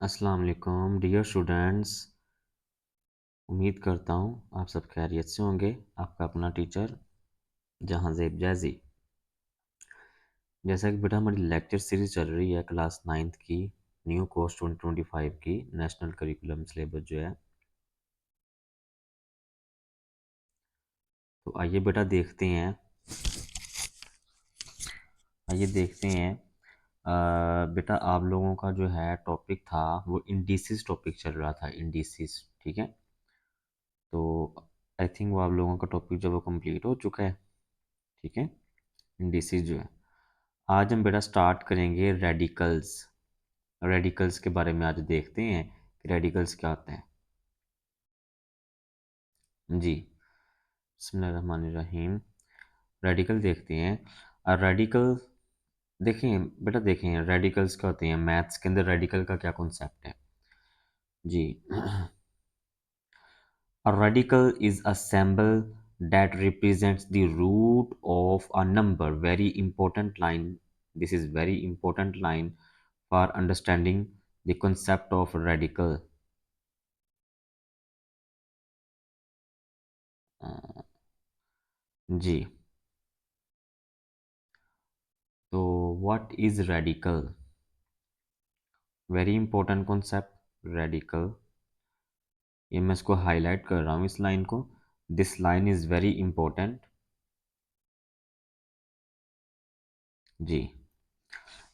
अस्सलाम वालेकुम dear students. उम्मीद करता हूँ आप सब खैरियत से होंगे। आपका अपना टीचर जहांज़ेब जैज़ी। जैसा कि बेटा हमारी लेक्चर सीरीज चल रही है क्लास 9th की न्यू कोर्स 2025 की नेशनल करिकुलम सिलेबस जो है। तो आइए देखते हैं बेटा आप लोगों का जो है टॉपिक था वो इंडिसेस टॉपिक चल रहा था, इंडिसेस। ठीक है, तो आई थिंक वो आप लोगों का टॉपिक जो वो कंप्लीट हो चुका है। ठीक है, इंडिसेस जो है आज हम बेटा स्टार्ट करेंगे रेडिकल्स। रेडिकल्स के बारे में आज देखते हैं कि रेडिकल्स क्या होते हैं जी। बिस्मिल्लाहिर्रहमानिर्रहीम। रेडिकल देखते हैं। और रेडिकल देखें बेटा, देखें रेडिकल्स क्या होते हैं। मैथ्स के अंदर रेडिकल का क्या कॉन्सेप्ट है जी। A radical is a symbol that represents the root of a number. Very important line. This is very important line for understanding the concept of radical. जी, तो what is radical? Very important concept radical. ये मैं इसको highlight कर रहा हूँ इस line को। This line is very important जी।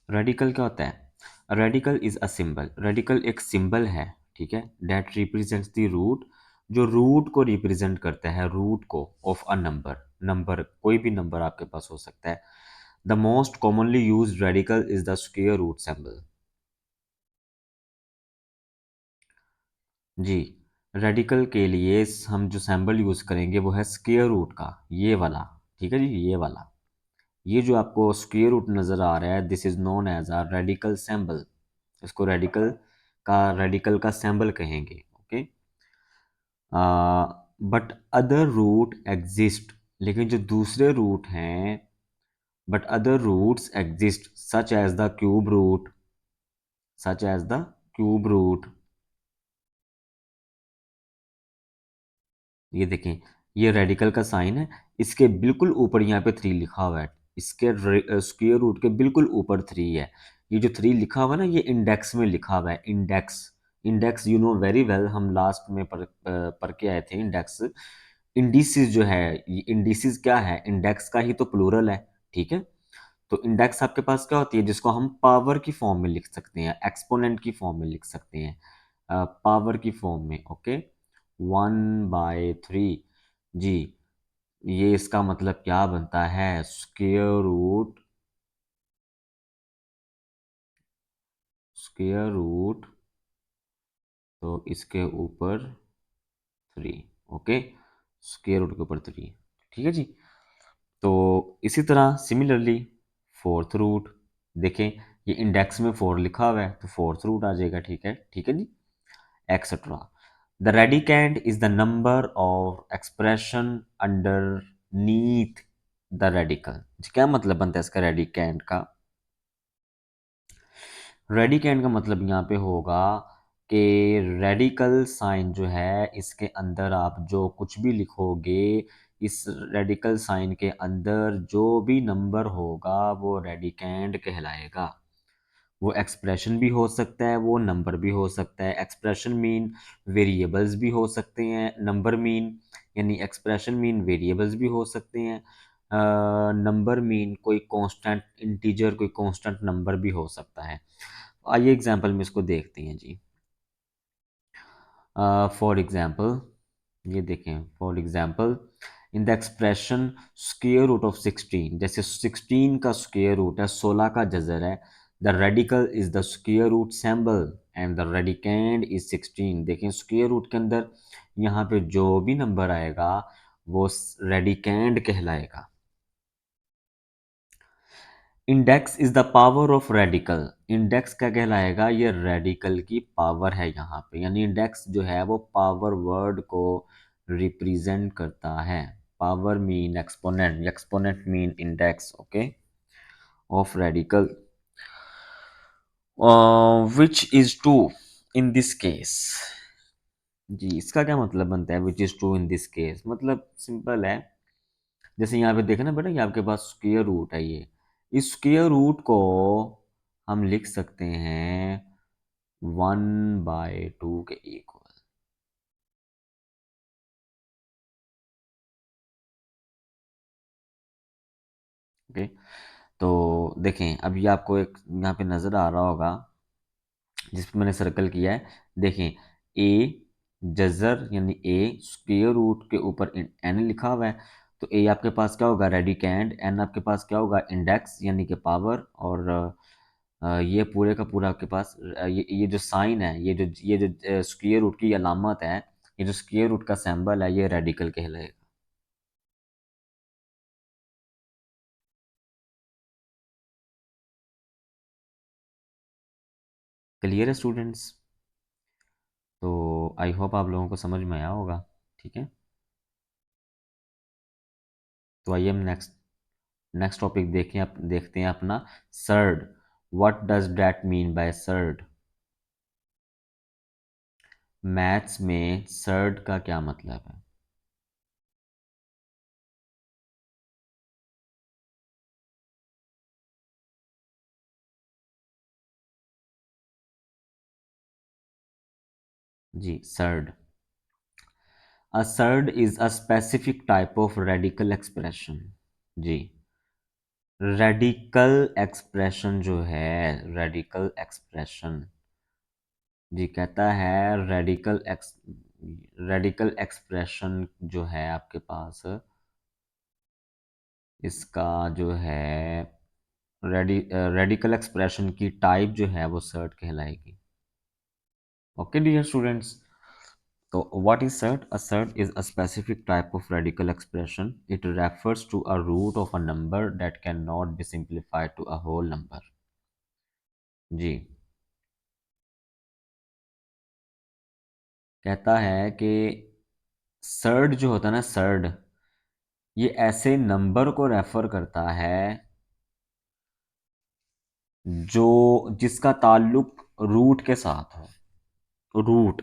रेडिकल क्या होता है? Radical is a symbol. Radical एक सिंबल है, ठीक है, दैट रिप्रेजेंट्स द रूट, जो रूट को रिप्रेजेंट करता है, रूट को, ऑफ अ नंबर। नंबर कोई भी नंबर आपके पास हो सकता है। The most commonly used radical is the square root symbol जी। रेडिकल के लिए हम जो सिंबल यूज करेंगे वो है स्क्वायर रूट का, ये वाला। ठीक है जी, ये वाला। ये जो आपको स्क्वायर रूट नजर आ रहा है, this is known as a radical symbol. इसको रेडिकल का सिंबल कहेंगे। Okay, but other root exist, लेकिन जो दूसरे रूट हैं, but other roots exist such as the cube root, such as the cube root. ये देखें, ये रेडिकल का साइन है। इसके बिल्कुल ऊपर यहाँ पे 3 लिखा हुआ है। इसके स्क्वायर रूट के बिल्कुल ऊपर 3 है। ये जो 3 लिखा हुआ है ना, ये इंडेक्स में लिखा हुआ है। Index, index you know very well, हम लास्ट में पढ़ के आए थे इंडेक्स। इंडिसेस जो है, ये इंडिसेस क्या है? इंडेक्स का ही तो प्लूरल है। ठीक है, तो इंडेक्स आपके पास क्या होती है, जिसको हम पावर की फॉर्म में लिख सकते हैं, एक्सपोनेंट की फॉर्म में लिख सकते हैं, पावर की फॉर्म में। ओके, 1/3 जी। ये इसका मतलब क्या बनता है? स्क्वायर रूट तो इसके ऊपर 3। ओके, स्क्वायर रूट के ऊपर 3। ठीक है जी। तो इसी तरह सिमिलरली फोर्थ रूट, देखें ये इंडेक्स में 4 लिखा हुआ है तो फोर्थ रूट आ जाएगा। ठीक है, ठीक है जी, etcetera. The radicand is the number of expression underneath the radical. क्या मतलब बनता है इसका रेडिकेंड का? रेडिकेंड का मतलब यहाँ पे होगा कि रेडिकल साइन जो है, इसके अंदर आप जो कुछ भी लिखोगे, इस रेडिकल साइन के अंदर जो भी नंबर होगा वो रेडिकेंड कहलाएगा। वो एक्सप्रेशन भी हो सकता है, वो नंबर भी हो सकता है। एक्सप्रेशन मीन वेरिएबल्स भी हो सकते हैं, नंबर मीन यानी एक्सप्रेशन मीन वेरिएबल्स भी हो सकते हैं, नंबर मीन कोई कांस्टेंट इंटीजर, कोई कांस्टेंट नंबर भी हो सकता है। आइए एग्जांपल में इसको देखते हैं जी। फॉर एग्जांपल, ये देखें, for example in the expression square root of 16, जैसे 16 का स्क्वायर रूट है, 16 का जजर है। The radical is the square root symbol and the radicand is 16। देखें स्क्वायर रूट के अंदर यहाँ पे जो भी नंबर आएगा वो रेडिकेंड कहलाएगा। Index is the power of radical. Index क्या कहलाएगा? ये रेडिकल की पावर है यहाँ पे, यानी इंडेक्स जो है वो पावर वर्ड को रिप्रेजेंट करता है। Power mean exponent, exponent mean index. Okay, of radical which is two. In this case. जी, इसका क्या मतलब बनता है which is true in this case? मतलब सिंपल है। जैसे यहाँ पे देखना बेटा, ये आपके पास स्क्वायर रूट है ये। इस स्क्वायर रूट को हम लिख सकते हैं 1/2 के इक्वल। ओके, तो देखें अभी आपको एक यहाँ पे नज़र आ रहा होगा जिस पे मैंने सर्कल किया है। देखें, ए जजर यानी ए स्क्वायर रूट के ऊपर एन लिखा हुआ है। तो ए आपके पास क्या होगा, रेडिकैंड। एन आपके पास क्या होगा, इंडेक्स यानी कि पावर। और ये पूरे का पूरा आपके पास ये जो साइन है, ये जो स्क्वायर रूट की अलामत है, ये जो स्क्वायर रूट का सिंबल है, ये रेडिकल कहलाएगा। क्लियर है स्टूडेंट्स? तो आई होप आप लोगों को समझ में आया होगा। ठीक है, तो आइए हम नेक्स्ट नेक्स्ट टॉपिक देखते हैं अपना surd. What does that mean by surd? Maths में सर्ड का क्या मतलब है? जी, surd. A surd is a specific type of radical expression। जी, रेडिकल एक्सप्रेशन जो है, रेडिकल एक्सप्रेशन, जी कहता है रेडिकल एक्सप्रेशन जो है आपके पास, इसका जो है रेडिकल एक्सप्रेशन की टाइप जो है वो सर्ट कहलाएगी। ओके डियर स्टूडेंट्स, तो what is surd? A surd is a specific type of radical expression. It refers to a root of a number that can not be simplified to a whole number. जी, कहता है कि surd जो होता है ना, surd, ये ऐसे नंबर को रेफर करता है जो जिसका ताल्लुक रूट के साथ हो। रूट,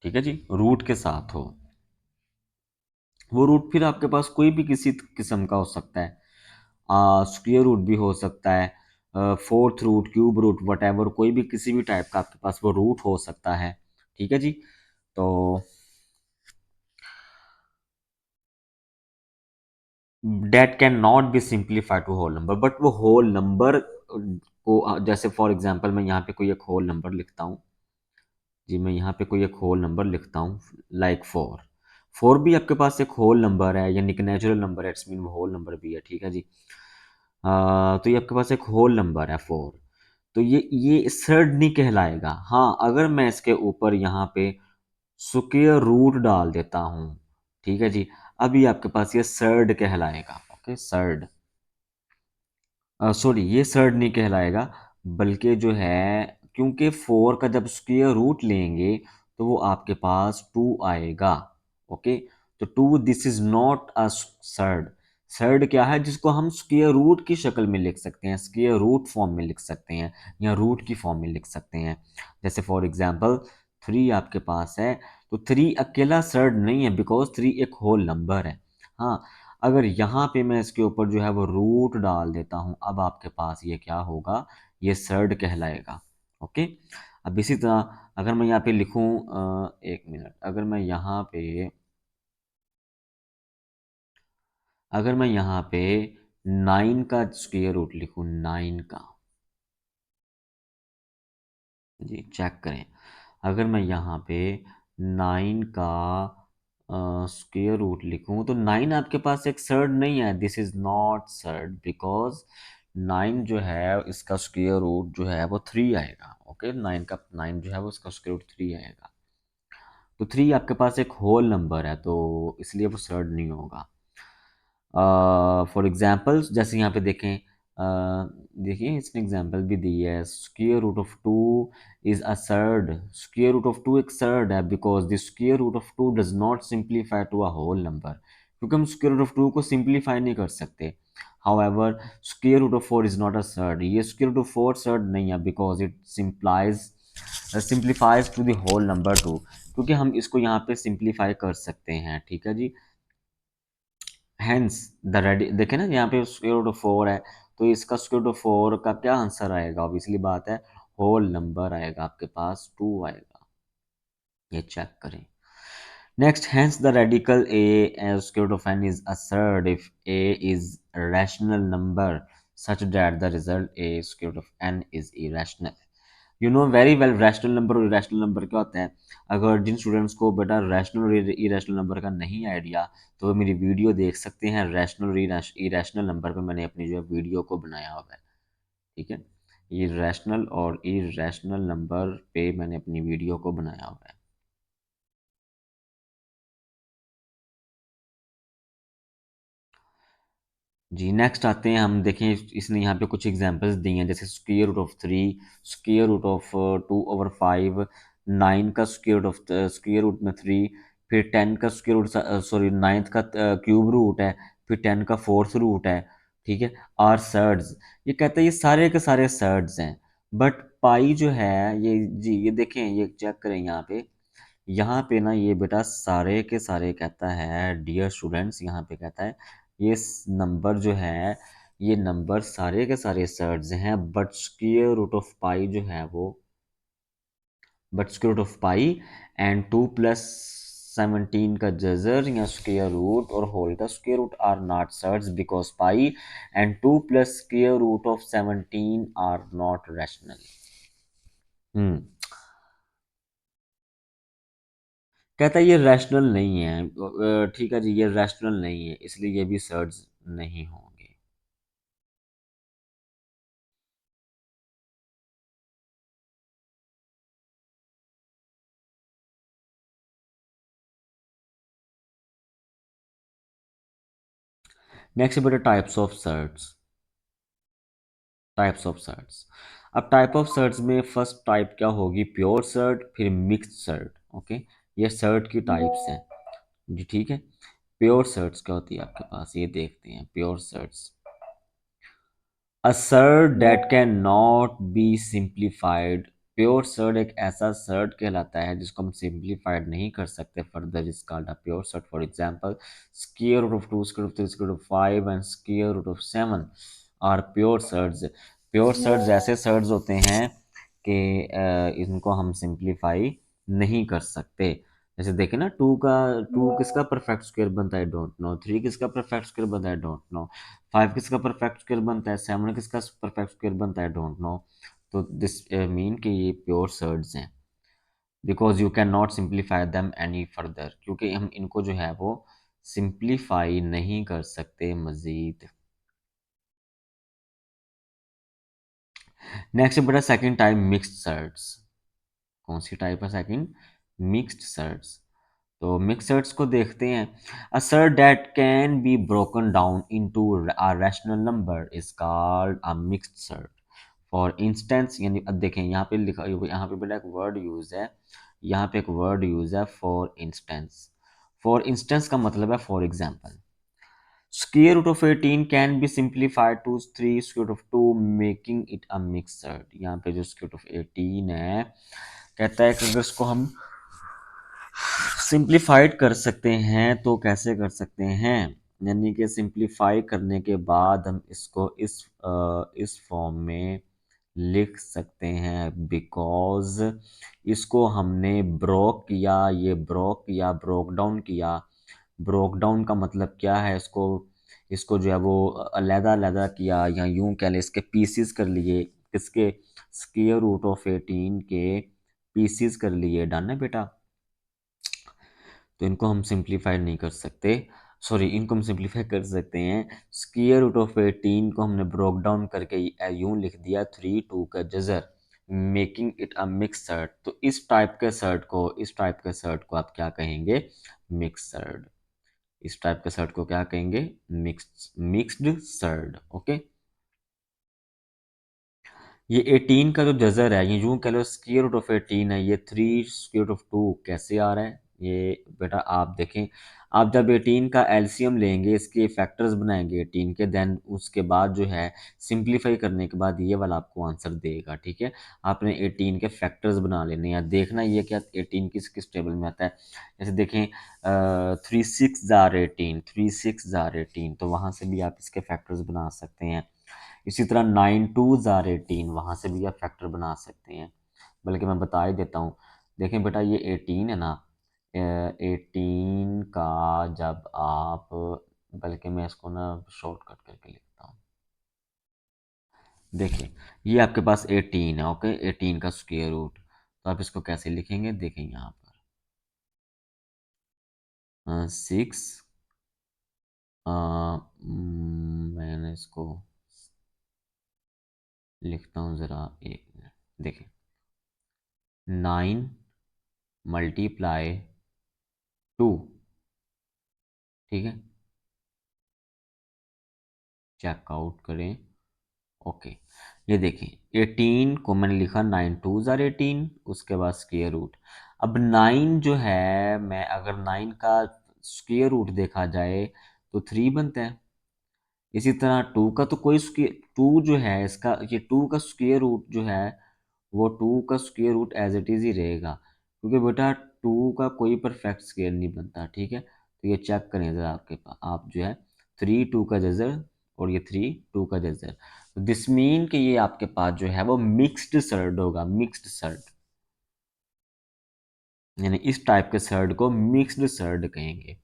ठीक है जी, रूट के साथ हो। वो रूट फिर आपके पास कोई भी किसी किस्म का हो सकता है। स्क्वायर रूट भी हो सकता है, fourth root, cube root, what कोई भी किसी भी टाइप का आपके पास वो रूट हो सकता है। ठीक है जी, तो that can not be simplified to whole number, but वो होल नंबर को, जैसे फॉर एग्जांपल मैं यहाँ पे कोई एक होल नंबर लिखता हूँ। जी, मैं यहाँ पे कोई एक होल नंबर लिखता हूँ, लाइक 4। 4 भी आपके पास एक होल नंबर है, यानी कि नेचुरल नंबर है, इट्स मीन वो होल नंबर भी है। ठीक है जी, तो ये आपके पास एक होल नंबर है 4। तो ये सर्ड नहीं कहलाएगा। हाँ, अगर मैं इसके ऊपर यहाँ पे स्क्वायर रूट डाल देता हूँ, ठीक है जी, अभी आपके पास ये सर्ड कहलाएगा। ओके, सर्ड, सॉरी, ये सर्ड नहीं कहलाएगा, बल्कि जो है, क्योंकि 4 का जब स्क्वायर रूट लेंगे तो वो आपके पास 2 आएगा। ओके, तो 2, this is not a surd. Surd क्या है, जिसको हम स्क्वायर रूट की शक्ल में लिख सकते हैं, स्क्वायर रूट फॉर्म में लिख सकते हैं, या रूट की फॉर्म में लिख सकते हैं। जैसे फॉर एग्जांपल 3 आपके पास है, तो 3 अकेला सर्ड नहीं है, बिकॉज 3 एक होल नंबर है। हाँ, अगर यहाँ पे मैं इसके ऊपर जो है वो रूट डाल देता हूँ, अब आपके पास ये क्या होगा, ये सर्ड कहलाएगा। ओके, अब इसी तरह अगर मैं यहाँ पे लिखूँ, एक मिनट, अगर मैं यहाँ पे 9 का स्क्वायर रूट लिखूँ, 9 का, जी चेक करें, अगर मैं यहाँ पे 9 का स्क्वायर रूट लिखूं, तो 9 आपके पास एक सर्ड नहीं है, this is not surd, because 9 जो है इसका स्क्वायर रूट जो है वो 3 आएगा। ओके, 9 जो है वो इसका स्क्वायर रूट 3 आएगा। तो 3 आपके पास एक होल नंबर है, तो इसलिए वो सर्ड नहीं होगा। फॉर एग्जाम्पल जैसे यहाँ पे देखें, देखिए इसने एग्जाम्पल भी दी है, square root of 2 is a surd. Square root of 2 एक सर्ड है, because the square root of 2 does not simplify to a whole number, क्योंकि हम स्क्वायर रूट ऑफ 2 को सिंप्लीफाई नहीं कर सकते। However square root of 4 is not a surd, ये square root of 4 surd नहीं है, because it simplifies simplifies to the whole number two, क्योंकि हम इसको यहाँ पे सिंप्लीफाई कर सकते हैं, ठीक है जी। हेंस द रेडी, देखे ना यहाँ पे स्क्वायर रूट ऑफ 4 है, तो इसका स्क्वायर रूट ऑफ 4 का क्या आंसर आएगा, ऑब्वियसली बात है होल नंबर आएगा, आपके पास 2 आएगा, ये चेक करें। Next, hence the radical a as square root of n is asserted if a is a rational number such that the result a square root of n is irrational. You know very well rational number और irrational number क्या होता है। अगर जिन students को बेटा rational और irrational number का नहीं आइडिया, तो वो मेरी वीडियो देख सकते हैं, रैशनल और इरेशनल नंबर पे मैंने अपनी जो है वीडियो को बनाया हुआ है, ठीक है। ये रैशनल और इरेशनल नंबर पे मैंने अपनी वीडियो को बनाया हुआ है। जी, नेक्स्ट आते हैं, हम देखें इसने यहाँ पे कुछ एग्जांपल्स दी हैं, जैसे square root of 3, square root of 2/5, 9 का स्क्वायर रूट में 3, फिर 10 का स्क्वायर रूट, सॉरी 9th का क्यूब रूट है, फिर 10 का फोर्थ रूट है, ठीक है। आर सर्ड्स, ये कहते हैं ये सारे के सारे सर्ड्स हैं, बट पाई जो है ये, जी ये देखें, ये चेक करें यहाँ पे ना ये बेटा सारे के सारे कहता है, डियर स्टूडेंट्स यहाँ पे कहता है ये नंबर जो है, ये नंबर सारे के सारे सर्ड्स हैं, but square root of pi जो है वो, but square root of pi and 2+17 का जजर या स्क्वायर रूट और होल का square root are not surds because pi and 2 plus square root of 17 are not rational. Hmm, कहता है ये रैशनल नहीं है, ठीक है जी, ये रैशनल नहीं है, इसलिए ये भी सर्ड्स नहीं होंगे। नेक्स्ट बेटा types of surds, types of surds. अब टाइप ऑफ सर्ड्स में फर्स्ट टाइप क्या होगी, प्योर सर्ड, फिर मिक्स्ड सर्ड, ओके। ये सर्ड की टाइप्स हैं जी, ठीक है। प्योर सर्ड्स क्या होती है आपके पास, ये देखते हैं pure surds. A surd that cannot be simplified, pure surd एक ऐसा सर्ड कहलाता है जिसको हम सिंप्लीफाइड नहीं कर सकते, further is called a pure surd. For example, square root of 2, square root of 3, square root of 5 and square root of 7 are pure surds. Pure surds ऐसे सर्ड्स होते हैं कि इनको हम सिंप्लीफाई नहीं कर सकते। जैसे देखें ना, टू किसका परफेक्ट स्क्वायर बनता है, डोंट नो। 3 किसका परफेक्ट स्क्वायर बनता है, डोंट नो। 5 किसका परफेक्ट स्क्वायर बनता है, 7 किसका परफेक्ट स्क्वायर बनता है, डोंट नो। तो दिस मीन कि ये प्योर सर्ड्स हैं, because you can not simplify them any further, क्योंकि हम इनको जो है वो सिंप्लीफाई नहीं कर सकते मजीद। नेक्स्ट बेटा सेकंड टाइप मिक्स्ड सर्ड्स। कौन सी टाइप है सेकंड, मिक्स्ड सर्ड्स। तो मिक्सर्स को देखते हैं। A surd that can be broken down into a rational number is called a mixed surd. For instance, यानी अब देखें यहाँ पे लिखा, यहाँ पे बेटा एक वर्ड यूज है, यहाँ पे एक वर्ड यूज है फॉर इंस्टेंस। फॉर इंस्टेंस का मतलब है for example, square root of 18 can be simplified to 3 square root of 2 making it a mixed. यहाँ पे जो स्क्वायर रूट ऑफ 18 है, कहता है कि अगर इसको हम सिंप्लीफाइड कर सकते हैं तो कैसे कर सकते हैं, यानी कि सिंप्लीफाई करने के बाद हम इसको इस फॉर्म में लिख सकते हैं, बिकॉज इसको हमने ब्रोक किया, ये ब्रोक किया, ब्रोक डाउन किया। ब्रोक डाउन का मतलब क्या है, इसको इसको जो है वो अलहदा अलहदा किया, या यूं कह लें इसके पीसीस कर लिए, किसके, स्क्वायर रूट ऑफ 18 के पीसीस कर लिए, डन है बेटा। तो इनको हम सिंप्लीफाई नहीं कर सकते, सॉरी इनको हम सिंप्लीफाई कर सकते हैं। स्क्वायर रूट ऑफ 18 को हमने ब्रोक डाउन करके यूं लिख दिया 3 2 का Jhajjar, making it a mix surd. तो इस टाइप के सर्ड को आप क्या कहेंगे, मिक्स सर्ड। इस टाइप के सर्ड को क्या कहेंगे, मिक्स्ड सर्ड, ओके। ये 18 का जो जजर है, ये यूं कह लो स्क्वायर रूट ऑफ 18 है, ये 3 स्क्वायर रूट ऑफ 2 कैसे आ रहा है, ये बेटा आप देखें, आप जब 18 का एलसीएम लेंगे, इसके फैक्टर्स बनाएंगे 18 के, देन उसके बाद जो है सिंप्लीफाई करने के बाद ये वाला आपको आंसर देगा। ठीक है, आपने 18 के फैक्टर्स बना लेने हैं, देखना ये क्या 18 किस किस टेबल में आता है। जैसे देखें 3 6 जार 18, 3 6 जार 18, तो वहाँ से भी आप इसके फैक्टर्स बना सकते हैं। इसी तरह 9 2 जार 18, वहाँ से भी आप फैक्टर बना सकते हैं। बल्कि मैं बता ही देता हूँ। देखें बेटा ये 18 है ना, 18 का जब आप, बल्कि मैं इसको ना शॉर्टकट करके लिखता हूँ। देखिए ये आपके पास 18 है, ओके, 18 का स्क्वायर रूट, तो आप इसको कैसे लिखेंगे, देखें यहाँ पर 6, मैंने इसको लिखता हूँ ज़रा, एक मिनट। देखिए 9 × 2, ठीक है, चेकआउट करें। ओके, ये देखिए 18 को मैंने लिखा 9 2 जार 18, उसके बाद स्क्वायर रूट। अब 9 जो है, मैं अगर 9 का स्क्वायर रूट देखा जाए तो 3 बनता है। इसी तरह 2 का तो कोई स्क्वायर, 2 जो है इसका, ये 2 का स्क्वायर रूट जो है वो 2 का square root as it is ही रहेगा, क्योंकि बेटा 2 का कोई परफेक्ट स्क्वायर नहीं बनता। ठीक है, तो ये चेक करें ज़रा आपके पास, आप जो है 3 2 का जजर और ये 3 2 का जजर, तो दिस मीन कि ये आपके पास जो है वो मिक्स्ड सर्ड होगा, मिक्स्ड सर्ड, यानी इस टाइप के सर्ड को मिक्स्ड सर्ड कहेंगे।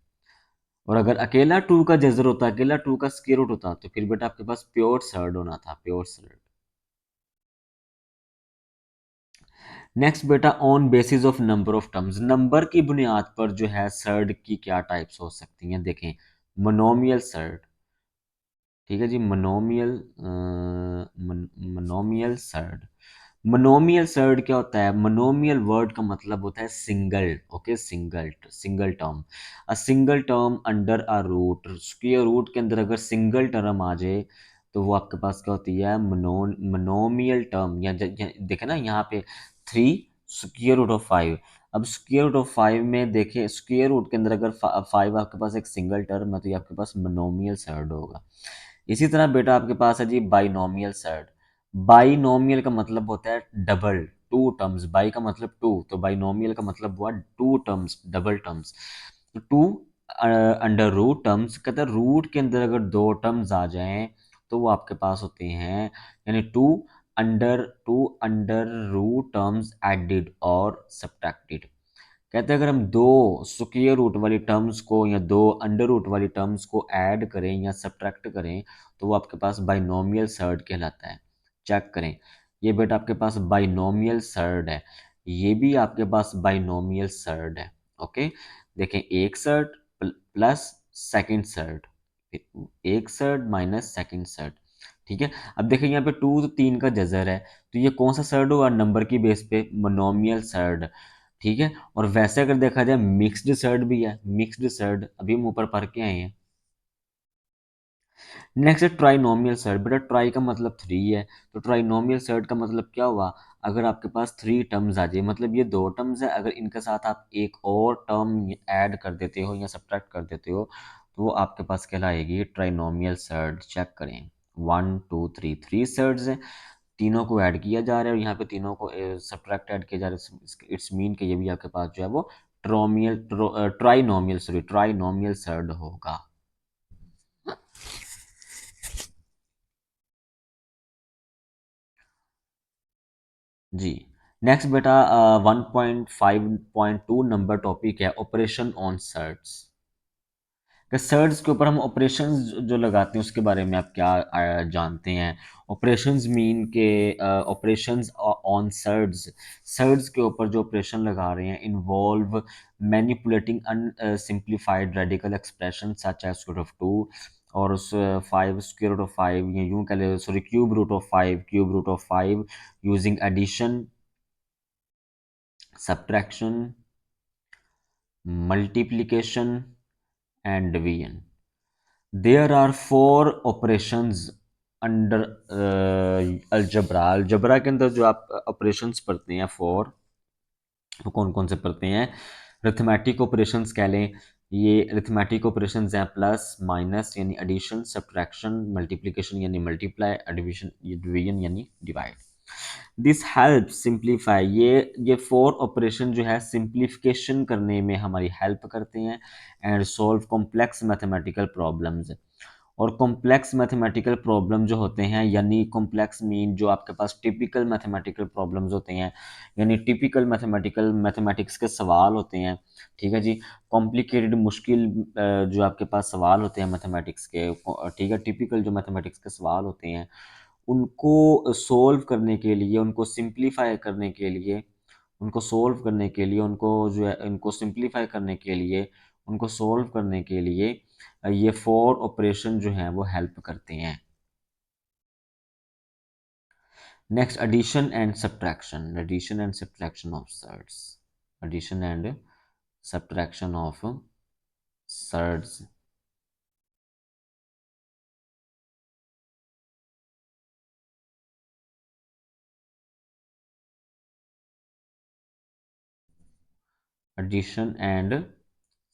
और अगर अकेला 2 का जजर होता, अकेला 2 का स्क्वायर रूट होता, तो फिर बेटा आपके पास प्योर सर्ड होना था, प्योर सर्ड। नेक्स्ट बेटा, on basis of number of terms, number की बुनियाद पर जो है सर्ड की क्या टाइप्स हो सकती हैं, देखें मोनोमियल सर्ड, ठीक है जी, मोनोमियल सर्ड। मोनोमियल सर्ड क्या होता है, मोनोमियल वर्ड का मतलब होता है single, okay, single, single term, a single term under a root, square root के अंदर अगर सिंगल टर्म आ जाए तो वो आपके पास क्या होती है, मोनोमियल टर्म। या देखे ना यहाँ पे 3 स्क्वायर रूट ऑफ 5, अब स्क्वायर रूट ऑफ 5 में देखें, स्क्वायर रूट के अंदर अगर 5 आपके पास एक सिंगल टर्म है तो ये आपके पास मोनोमियल सर्ड होगा। इसी तरह बेटा आपके पास है जी बाइनोमियल सर्ड। बाइनोमियल का मतलब होता है डबल, टू टर्म्स, बाई का मतलब टू, तो बाइनोमियल का मतलब हुआ टू टर्म्स, डबल टर्म्स। तो टू अंडर रूट टर्म्स, कहते हैं रूट के अंदर अगर दो टर्म्स आ जाएं तो वो आपके पास होते हैं, यानी two under root terms added और सब्ट्रैक्टेड। कहते हैं अगर हम दो स्क्वायर रूट वाली टर्म्स को या दो अंडर रूट वाली टर्म्स को ऐड करें या सब्ट्रैक्ट करें तो वो आपके पास बाइनोमियल सर्ड कहलाता है। चेक करें, ये बेटा आपके पास बाइनोमियल सर्ड है, ये भी आपके पास बाइनोमियल सर्ड है। ओके, देखें एक सर्ड प्लस सेकंड सर्ड, एक सर्ड माइनस सेकंड सर्ड। ठीक है, अब देखिए यहाँ पे 2 तो 3 का जजर है, तो ये कौन सा सर्ड होगा, नंबर की बेस पे मोनोमियल सर्ड। ठीक है, और वैसे अगर देखा जाए मिक्स्ड सर्ड भी है, मिक्स्ड सर्ड अभी हम ऊपर पढ़ के आए हैं। नेक्स्ट है ट्राइनोमियल सर्ड, बेटा ट्राई का मतलब 3 है, तो ट्राइनोमियल सर्ड का मतलब क्या हुआ, अगर आपके पास 3 टर्म्स आ जाए, मतलब ये दो टर्म्स है, अगर इनके साथ आप एक और टर्म ऐड कर देते हो या सब्ट्रैक्ट कर देते हो तो वो आपके पास कहलाएगी ट्राइनोमियल सर्ड। चेक करें 1 2 3, 3 सर्ड्स हैं, तीनों को ऐड किया जा रहा है और यहाँ पे तीनों को सब्ट्रैक्ट ऐड किया जा रहा है, इट्स मीन कि ये भी आपके पास जो है वो ट्राइनोमियल, सॉरी, ट्राइनोमियल सर्ड होगा। जी, नेक्स्ट बेटा 1.5.2 नंबर टॉपिक है ऑपरेशन ऑन सर्ड्स। कि सर्ड्स के ऊपर हम ऑपरेशंस जो लगाते हैं उसके बारे में आप क्या जानते हैं। ऑपरेशंस मीन के ऑपरेशंस ऑन सर्ड्स, सर्ड्स के ऊपर जो ऑपरेशन लगा रहे हैं involve manipulating unsimplified radical expression such as square of 2 और उस 5 स्क्वायर रूट ऑफ 5, या यूं कह ले, sorry, cube root of 5, cube root of 5 using addition, subtraction, multiplication and division. There are four operations under algebra. Algebra के अंदर जो आप ऑपरेशंस पढ़ते हैं फोर, वो कौन कौन से पढ़ते हैं, अरिथमेटिक ऑपरेशंस कह लें, ये अरिथमेटिक ऑपरेशंस हैं प्लस माइनस यानी एडिशन, सब्ट्रैक्शन, मल्टीप्लिकेशन यानी मल्टीप्लाई, डिवीजन यानी डिवाइड। दिस हेल्प सिंप्लीफाई, ये फोर ऑपरेशन जो है सिंप्लीफिकेशन करने में हमारी हेल्प करते हैं and solve complex mathematical problems. और कॉम्प्लेक्स मैथमेटिकल प्रॉब्लम जो होते हैं, यानी कॉम्प्लेक्स मीन जो आपके पास टिपिकल मैथमेटिकल प्रॉब्लम्स होते हैं, यानी टिपिकल मैथमेटिक्स के सवाल होते हैं, ठीक है जी। कॉम्प्लिकेटेड मुश्किल जो आपके पास सवाल होते हैं मैथमेटिक्स के, ठीक है, टिपिकल जो मैथमेटिक्स के सवाल होते हैं, उनको सोल्व करने के लिए, उनको सिंप्लीफाई करने के लिए, उनको सोल्व करने के लिए, उनको जो है उनको सिंप्लीफाई करने के लिए, उनको सोल्व करने के लिए ये फोर ऑपरेशन जो हैं वो हेल्प करते हैं। Next, addition and subtraction, addition and subtraction of surds, addition and subtraction of surds. Addition and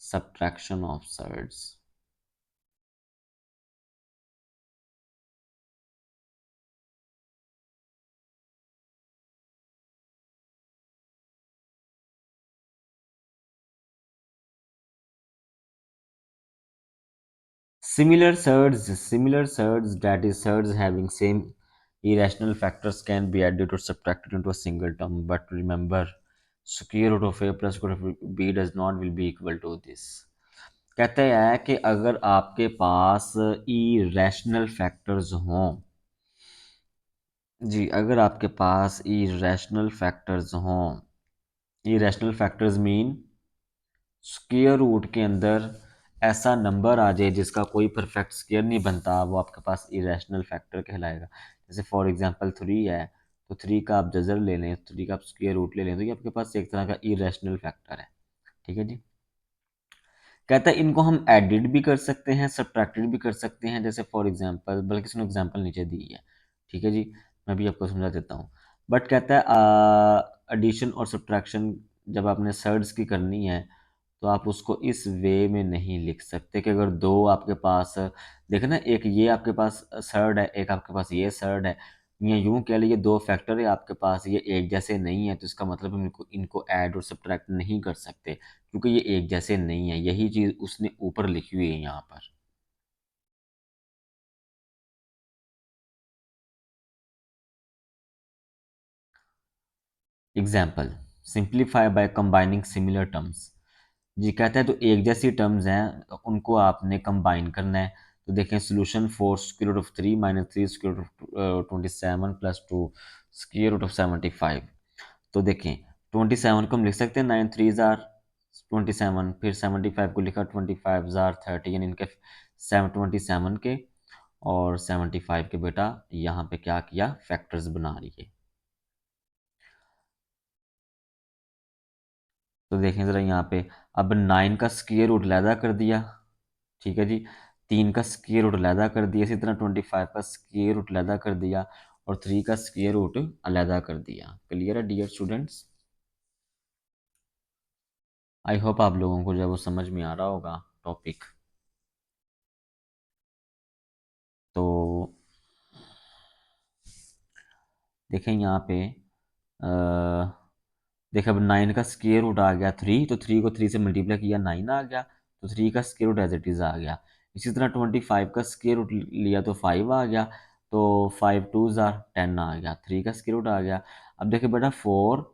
subtraction of surds. Similar surds, that is surds having same irrational factors can be added or subtracted into a single term. But remember, square root of a plus square root of b does not will be equal to this. कहते हैं कि अगर आपके पास irrational factors हों, जी, अगर आपके पास irrational factors हों, irrational factors mean square root के अंदर ऐसा नंबर आ जाए जिसका कोई परफेक्ट स्क्वायर नहीं बनता, वो आपके पास इरेशनल फैक्टर कहलाएगा। जैसे फॉर एग्जांपल 3 है, तो 3 का आप जजर ले लें, 3 का आप स्क्वायर रूट ले लें, तो ये आपके पास एक तरह का इरेशनल फैक्टर है, ठीक है जी। कहता है इनको हम एडिड भी कर सकते हैं, सब्ट्रैक्टेड भी कर सकते हैं। जैसे फॉर एग्जांपल, बल्कि इसने एग्जांपल नीचे दी है, ठीक है जी, मैं भी आपको समझा देता हूँ। बट कहता है एडिशन और सब्ट्रैक्शन जब आपने सर्ड्स की करनी है, तो आप उसको इस वे में नहीं लिख सकते कि अगर दो आपके पास, देखे ना, एक ये आपके पास सर्ड है, एक आपके पास ये सर्ड है, या यूं कह लीजिए दो फैक्टर है आपके पास, ये एक जैसे नहीं है, तो इसका मतलब हम इनको इनको ऐड और सब्ट्रैक्ट नहीं कर सकते, क्योंकि ये एक जैसे नहीं है। यही चीज़ उसने ऊपर लिखी हुई है यहाँ पर। Example, simplify by combining similar terms. जी, कहता है तो एक जैसी टर्म्स हैं, उनको आपने कंबाइन करना है। तो देखें, solution 4 square root of 3 minus 3 square root of 27 plus 2 square root of 75। तो देखें, 27 को हम लिख सकते हैं 9 3 जार 27, फिर 75 को लिखा 25 जार 30, यानी इनके 27 के और 75 के बेटा यहाँ पे क्या किया, फैक्टर्स बना लिए। तो देखें ज़रा यहाँ पे, अब 9 का स्क्वायर रूट अलहदा कर दिया, ठीक है जी, 3 का स्क्वायर रूट अलहदा कर दिया, इसी तरह 25 का स्क्वायर रूट अलहदा कर दिया, और 3 का स्क्वायर रूट अलहदा कर दिया। क्लियर है डियर स्टूडेंट्स? आई होप आप लोगों को जो है वो समझ में आ रहा होगा टॉपिक। तो देखें यहाँ पे, देख, अब 9 का स्क्वायर रूट आ गया 3, तो 3 को 3 से मल्टीप्लाई किया 9 आ गया, तो 3 का square root as it is आ गया। इसी तरह 25 का स्क्वायर रूट लिया तो 5 आ गया, तो 5 टू ज़ार 10 आ गया, 3 का स्क्वायर रूट आ गया। अब देखिए बेटा, 4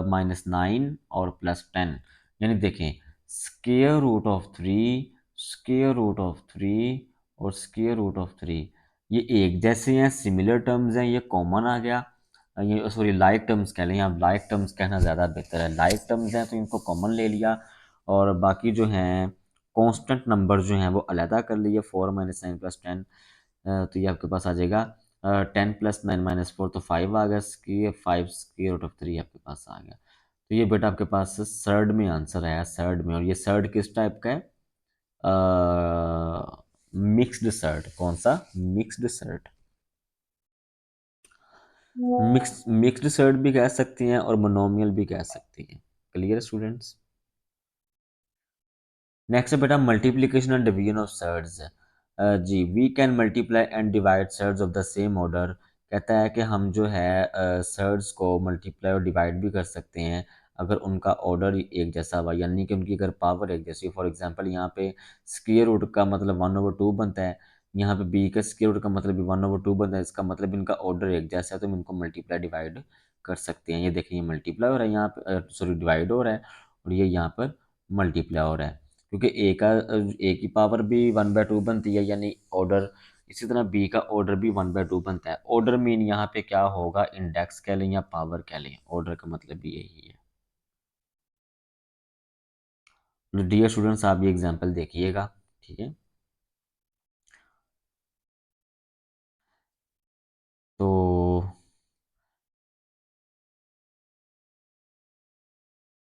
माइनस 9 और प्लस 10, यानी देखें, square root of 3, square root of 3 और स्क्वायर रूट ऑफ 3, ये एक जैसे हैं, सिमिलर टर्म्स हैं, ये कॉमन आ गया। ये सॉरी, लाइक टर्म्स कह लें, आप लाइक टर्म्स कहना ज़्यादा बेहतर है। लाइक टर्म्स हैं तो इनको कॉमन ले लिया, और बाकी जो हैं कांस्टेंट नंबर जो हैं वो अलहदा कर लिए। 4 माइनस 9 प्लस 10, तो ये आपके पास आ जाएगा 10 प्लस 9 माइनस 4, तो 5 आ गया, स्क्वायर 5 स्क्वायर रूट ऑफ 3 आपके पास आ गया। तो ये बेटा आपके पास सर्ड में आंसर आया, सर्ड में। और ये सर्ड किस टाइप का है? Mixed surd. कौन सा? Mixed surd. मिक्स्ड सर्ड भी कह सकती हैं और मोनोमियल भी कह सकती हैं। Clear students? नेक्स्ट है बेटा multiplication and division of surds. जी, we can multiply and divide surds of the same order. कहता है कि हम जो है सर्ड्स को मल्टीप्लाई और डिवाइड भी कर सकते हैं अगर उनका ऑर्डर एक जैसा हुआ, यानी कि उनकी अगर पावर एक जैसी। फॉर एग्जांपल यहाँ पे स्क्वायर रूट का मतलब 1/2 बनता है, यहाँ पे बी का स्क्वायर रूट का मतलब भी 1/2 बनता है। इसका मतलब इनका ऑर्डर एक जैसा है, तो हम इनको मल्टीप्लाई डिवाइड कर सकते हैं। ये देखिए, ये मल्टीप्लाई हो रहा है यहाँ पे, सॉरी डिवाइड हो रहा है, और ये यहाँ पर मल्टीप्लाई हो रहा है, क्योंकि ए की पावर भी 1/2 बनती है, यानी ऑर्डर। इसी तरह बी का ऑर्डर भी 1/2 बनता है। ऑर्डर मीन यहाँ पे क्या होगा, इंडेक्स कह लें या पावर कह लें, ऑर्डर का मतलब भी यही है। डियर स्टूडेंट्स, आप ये एग्जांपल देखिएगा, ठीक है। तो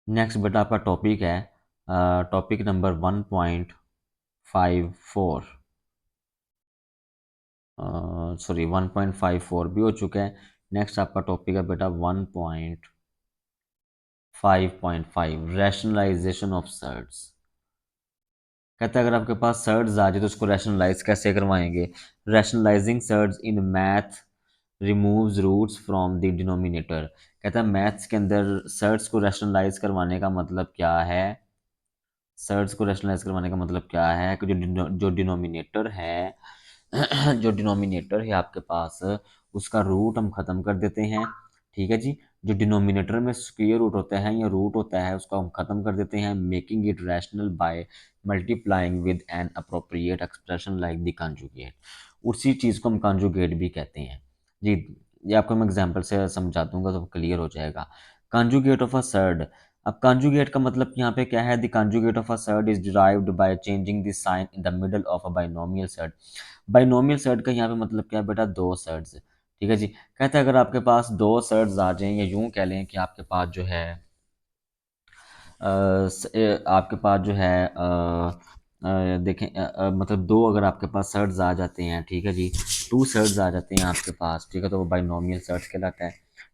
नेक्स्ट बेटा आपका टॉपिक है, टॉपिक नंबर 1.54, सॉरी 1.54 भी हो चुका है। नेक्स्ट आपका टॉपिक है बेटा 1.5.5, रैशनलाइजेशन ऑफ सर्ड्स। कहता है अगर आपके पास सर्ड्स आ जाए तो उसको रैशनलाइज कैसे करवाएंगे। Rationalising surds in math removes roots from the denominator. कहता है मैथ्स के अंदर सर्ड्स को रैशनलाइज करवाने का मतलब क्या है। सर्ड्स को रैशनलाइज करवाने का मतलब क्या है कि जो डिनोमिनेटर है जो डिनोमिनेटर है आपके पास, उसका रूट हम ख़त्म कर देते हैं, ठीक है जी। जो डिनोमिनेटर में स्क्वायर रूट होता है या रूट होता है, उसको हम ख़त्म कर देते हैं, making it rational by multiplying with an appropriate expression like the conjugate. उसी चीज़ को हम कॉन्जुगेट भी कहते हैं जी। ये आपको मैं एग्जांपल से समझा दूंगा तो क्लियर हो जाएगा। Conjugate of a surd. अब कॉन्जुगेट का मतलब यहाँ पे क्या है, the conjugate of a surd is derived by changing the sign in the middle of a binomial surd. Binomial surd का यहाँ पे मतलब क्या है बेटा, दो सर्ड्स, ठीक है जी। कहते हैं अगर आपके पास दो सर्ड्स आ जाएं, या यूं कह लें कि आपके पास जो है आपके पास जो है देखें, मतलब दो अगर आपके पास सर्ड्स आ जाते हैं, ठीक है जी, टू सर्ड्स आ जाते हैं आपके पास, ठीक है, तो वो बाइनोमियल सर्ड्स कहलाता है,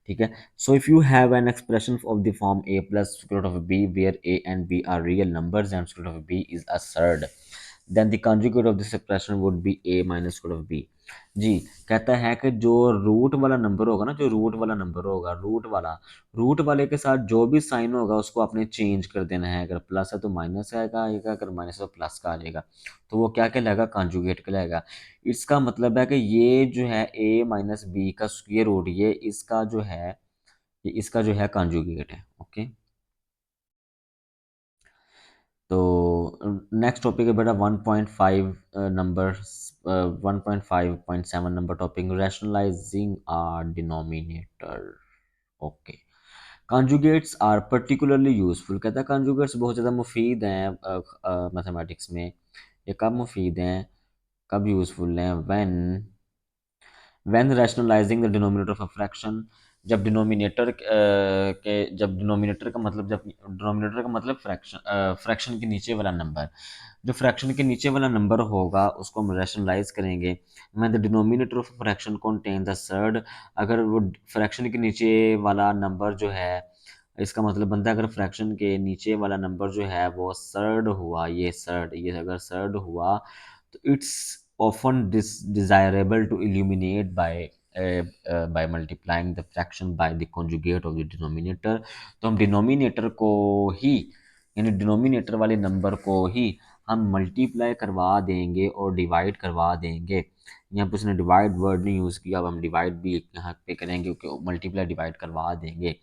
ठीक है। So if you have an expression of the form a plus square root of b where a and b are real numbers and square root of b is a surd, then the conjugate of this expression would be a minus square root of b। जी, कहता है कि जो root वाला number होगा ना, जो root वाला नंबर होगा, रूट वाले के साथ जो भी साइन होगा उसको आपने चेंज कर देना है। अगर प्लस है तो माइनस आएगा, अगर माइनस है तो प्लस का आ जाएगा, तो वो क्या कहलाएगा, कॉन्जुगेट कहलाएगा। इसका मतलब है कि ये जो है ए माइनस बी का स्क्वायर रूट, ये इसका जो है, ये इसका जो है कॉन्जुगेट है, ओके। तो नेक्स्ट टॉपिक है बेटा 1.5 number 1.5.7 number topic, rationalising are denominator, okay. Conjugates are particularly useful. कहता है कॉन्जुगेट्स बहुत ज़्यादा मुफीद हैं मैथमेटिक्स में। ये कब मुफीद हैं, कब यूज़फुल हैं, when rationalising the denominator of a fraction. जब डिनोमिनेटर का मतलब, जब डिनोमिनेटर का मतलब फ्रैक्शन के नीचे वाला नंबर, जो फ्रैक्शन के नीचे वाला नंबर होगा उसको हम रैशनलाइज करेंगे। मैं the denominator of fraction contain the surd. अगर वो फ्रैक्शन के नीचे वाला नंबर जो है, इसका मतलब बनता है अगर फ्रैक्शन के नीचे वाला नंबर जो है वो सर्ड हुआ, ये अगर सर्ड हुआ, तो it's often desirable to illuminate by multiplying the fraction by the conjugate of the denominator. तो हम डिनोमिनेटर को ही, यानी डिनोमिनेटर वाले नंबर को ही हम मल्टीप्लाई करवा देंगे और डिवाइड करवा देंगे। यहाँ पे उसने डिवाइड वर्ड नहीं यूज़ किया, अब हम डिवाइड भी यहाँ पे करेंगे क्योंकि मल्टीप्लाई डिवाइड करवा देंगे।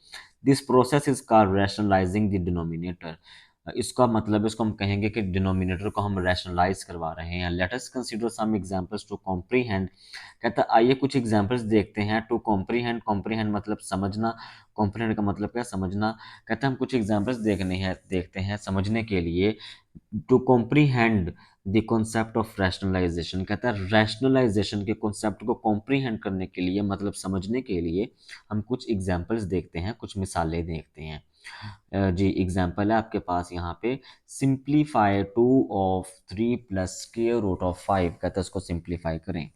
This process is called rationalising the denominator. इसका मतलब इसको हम कहेंगे कि डिनोमिनेटर को हम रैशनलाइज करवा रहे हैं। Let us consider some examples to comprehend. कहता है आइए कुछ एग्जांपल्स देखते हैं। टू कॉम्प्रीहेंड, कॉम्प्रीहेंड मतलब समझना, कॉम्प्रीहेंड का मतलब क्या है, समझना। कहता है हम कुछ एग्जांपल्स देखते हैं समझने के लिए। To comprehend the concept of rationalisation. कहता है रैशनलाइजेशन के कॉन्सेप्ट को कॉम्प्रीहेंड करने के लिए, मतलब समझने के लिए, हम कुछ एग्जांपल्स देखते हैं, कुछ मिसालें देखते हैं। जी, एग्जांपल है आपके पास यहाँ पे, simplify 2 of 3 plus square root of 5। कहते हैं उसको सिंप्लीफाई करें।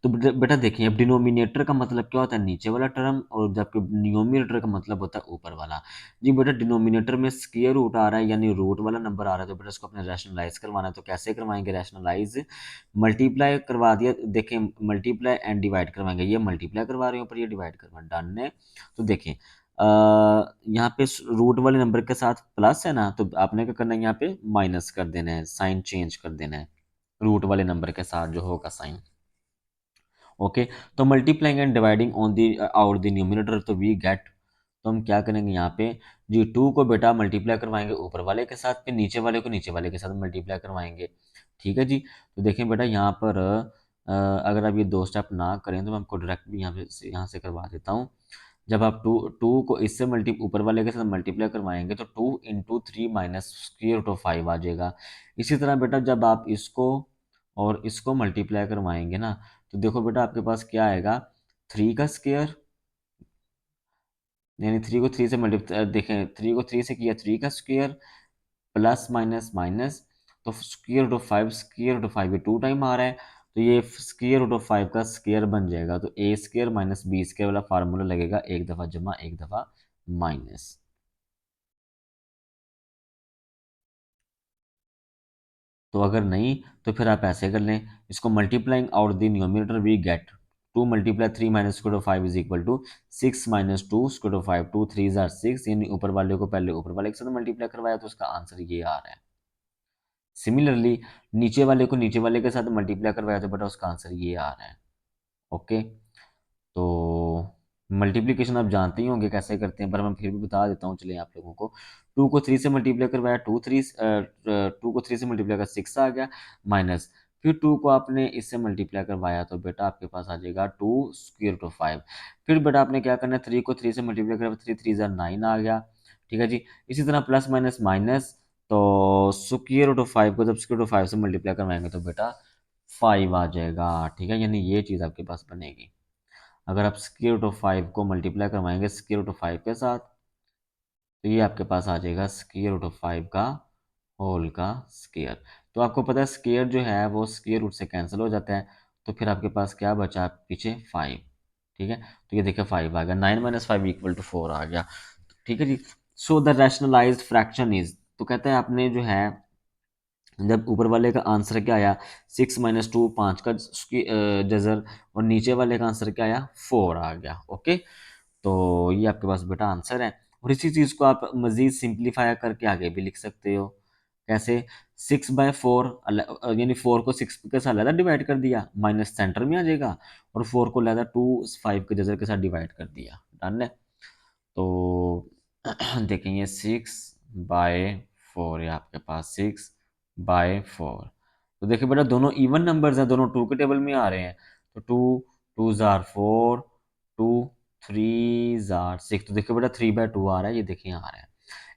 तो बेटा देखिए, अब डिनोमिनेटर का मतलब क्या होता है, नीचे वाला टर्म, और जबकि न्यूमरेटर का मतलब होता है ऊपर वाला। जी बेटा, डिनोमिनेटर में स्क्वायर रूट आ रहा है यानी रूट वाला नंबर आ रहा है, तो बेटा इसको अपने रैशनलाइज करवाना है। तो कैसे करवाएंगे रैशनलाइज? मल्टीप्लाई करवा दिया, देखिए मल्टीप्लाई एंड डिवाइड करवाएंगे, ये मल्टीप्लाई करवा रहे हैं ऊपर, ये डिवाइड करवा, डन है। तो देखिए यहाँ पे रूट वाले नंबर के साथ प्लस है ना, तो आपने क्या करना है, यहाँ पे माइनस कर देना है, साइन चेंज कर देना है रूट वाले नंबर के साथ जो होगा साइन। ओके, तो multiplying and dividing on the out the numerator, तो वी गेट, तो हम क्या करेंगे यहाँ पे, जी 2 को बेटा मल्टीप्लाई करवाएंगे ऊपर वाले के साथ, फिर नीचे वाले को नीचे वाले के साथ मल्टीप्लाई करवाएंगे। ठीक है जी, तो देखें बेटा यहाँ पर अगर आप ये दो स्टेप ना करें तो मैं आपको डायरेक्ट भी यहाँ से करवा देता हूँ। जब आप टू टू को इससे मल्टी ऊपर वाले के साथ मल्टीप्लाई करवाएंगे तो 2 × 3 माइनस स्क्वायर रूट ऑफ 5 आ जाएगा। इसी तरह बेटा जब आप इसको और इसको मल्टीप्लाई करवाएंगे ना, तो देखो बेटा आपके पास क्या आएगा, 3 का स्क्वायर, यानी 3 को 3 से मल्टीप्लाई, देखें 3 को 3 से किया 3 का स्क्वायर, प्लस माइनस माइनस, तो square root of 5, square root of 5 ये 2 टाइम आ रहा है, तो ये स्क्वायर रूट ऑफ 5 का स्क्वायर बन जाएगा, तो ए स्क्वायर माइनस बी स्क्वायर वाला फार्मूला लगेगा, एक दफ़ा जमा एक दफ़ा माइनस। तो अगर नहीं तो फिर आप ऐसे कर लें, इसको multiplying out the numerator we get 2 × 3 minus square root of 5 is equal to 6 minus 2 square root of 5, 2 3 जार 6, यानी ऊपर वाले को पहले ऊपर वाले के साथ मल्टीप्लाई करवाया तो उसका आंसर ये आ रहा है। सिमिलरली नीचे वाले को नीचे वाले के साथ मल्टीप्लाई करवाया तो बेटा उसका आंसर ये आ रहा है। ओके, तो मल्टीप्लिकेशन आप जानते ही होंगे कैसे करते हैं, पर मैं फिर भी बता देता हूँ, चलिए आप लोगों को। 2 को 3 से मल्टीप्लाई करवाया, 2 को 3 से मल्टीप्लाई कर 6 आ गया, माइनस, फिर 2 को आपने इससे मल्टीप्लाई करवाया तो बेटा आपके पास आ जाएगा 2 स्क्वायर रूट ऑफ 5। फिर बेटा आपने क्या करना है, 3 को 3 से मल्टीप्लाई करवाया, 3 3 ज़ा 9 आ गया। ठीक है जी, इसी तरह प्लस माइनस माइनस, तो स्क्वायर रूट ऑफ 5 को जब स्क्वायर रूट ऑफ 5 से मल्टीप्लाई करवाएंगे तो बेटा 5 आ जाएगा। ठीक है, यानी ये चीज़ आपके पास बनेगी। अगर आप स्क्वायर रूट ऑफ 5 को मल्टीप्लाई करवाएंगे स्क्वायर रूट ऑफ 5 के साथ, तो ये आपके पास आ जाएगा स्क्वायर रूट ऑफ 5 का होल का स्क्वायर। तो आपको पता है स्क्वायर जो है वो स्क्वायर रूट से कैंसिल हो जाता है, तो फिर आपके पास क्या बचा पीछे 5। ठीक है, तो ये देखिए 5 आ गया, 9 माइनस 5 इक्वल टू 4 आ गया। ठीक है जी, so the rationalised fraction is, तो कहते हैं आपने जो है जब ऊपर वाले का आंसर क्या आया 6 - 2, 5 का जजर, और नीचे वाले का आंसर क्या आया 4 आ गया। ओके, तो ये आपके पास बेटा आंसर है। और इसी चीज़ को आप मज़ीद सिंप्लीफाई करके आगे भी लिख सकते हो। कैसे? 6/4 यानी 4 को 6 के साथ अलग डिवाइड कर दिया, माइनस सेंटर में आ जाएगा, और 4 को अलग 2 5 के जजर के साथ डिवाइड कर दिया, डन है। तो देखें ये 6/4 है आपके पास, 6/4। तो देखिए बेटा दोनों इवन नंबर्स हैं, दोनों टू के टेबल में आ रहे हैं, तो 2 2 जार 4, 2 3 जार 6, तो देखिए बेटा 3/2 आ रहा है, ये देखिए आ रहा है।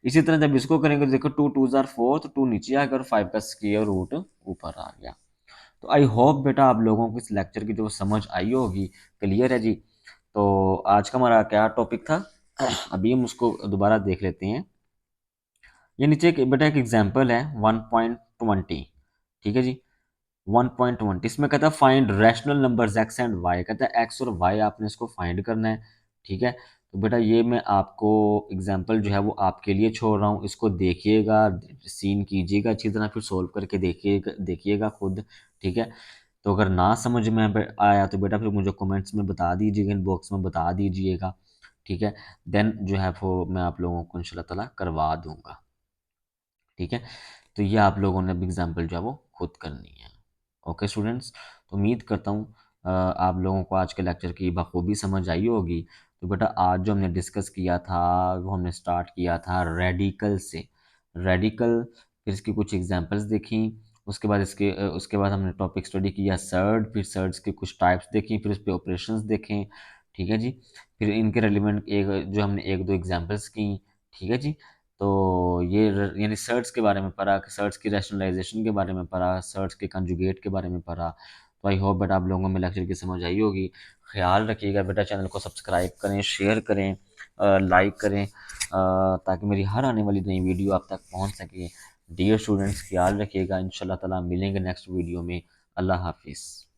इसी तरह जब इसको करेंगे तो देखो 2 2 जार 4, तो 2 नीचे आ गया और 5 का स्क्वायर रूट ऊपर आ गया। तो आई होप बेटा आप लोगों को इस लेक्चर की जो समझ आई होगी, क्लियर है जी। तो आज का हमारा क्या टॉपिक था, अभी हम उसको दोबारा देख लेते हैं। ये नीचे बेटा एक एग्जांपल है 1.20। ठीक है जी, 1.20 इसमें कहता है find rational numbers x and y, कहता है एक्स और वाई आपने इसको फाइंड करना है। ठीक है, तो बेटा ये मैं आपको एग्जांपल जो है वो आपके लिए छोड़ रहा हूँ, इसको देखिएगा, सीन कीजिएगा अच्छी तरह, फिर सोल्व करके देखिएगा देखिएगा खुद। ठीक है, तो अगर ना समझ में आया तो बेटा फिर मुझे कमेंट्स में बता दीजिएगा, इन बॉक्स में बता दीजिएगा। ठीक है, देन जो है वो मैं आप लोगों को इंशाल्लाह ताला करवा दूंगा। ठीक है, तो ये आप लोगों ने अब एग्जाम्पल जो है वो खुद करनी है। ओके स्टूडेंट्स, तो उम्मीद करता हूँ आप लोगों को आज के लेक्चर की बखूबी समझ आई होगी। तो बेटा आज जो हमने डिस्कस किया था वो हमने स्टार्ट किया था रेडिकल से, रेडिकल, फिर इसकी कुछ एग्जांपल्स देखी, उसके बाद उसके बाद हमने टॉपिक स्टडी किया सर्ड, फिर सर्ड्स के कुछ टाइप्स देखी, फिर उस पर ऑपरेशंस देखें। ठीक है जी, फिर इनके रेलिवेंट एक जो हमने एक दो एग्जांपल्स की। ठीक है जी, तो ये यानी सर्ट्स के बारे में पढ़ा, सर्ट्स की रैशनलाइजेशन के बारे में पढ़ा, सर्ट्स के कंजुगेट के बारे में पढ़ा। तो आई होप बेटा आप लोगों में लेक्चर की समझ आई होगी। ख्याल रखिएगा बेटा, चैनल को सब्सक्राइब करें, शेयर करें, लाइक करें, ताकि मेरी हर आने वाली नई वीडियो आप तक पहुंच सके। डियर स्टूडेंट्स, ख्याल रखिएगा, इंशाल्लाह ताला मिलेंगे नेक्स्ट वीडियो में। अल्लाह हाफिज़।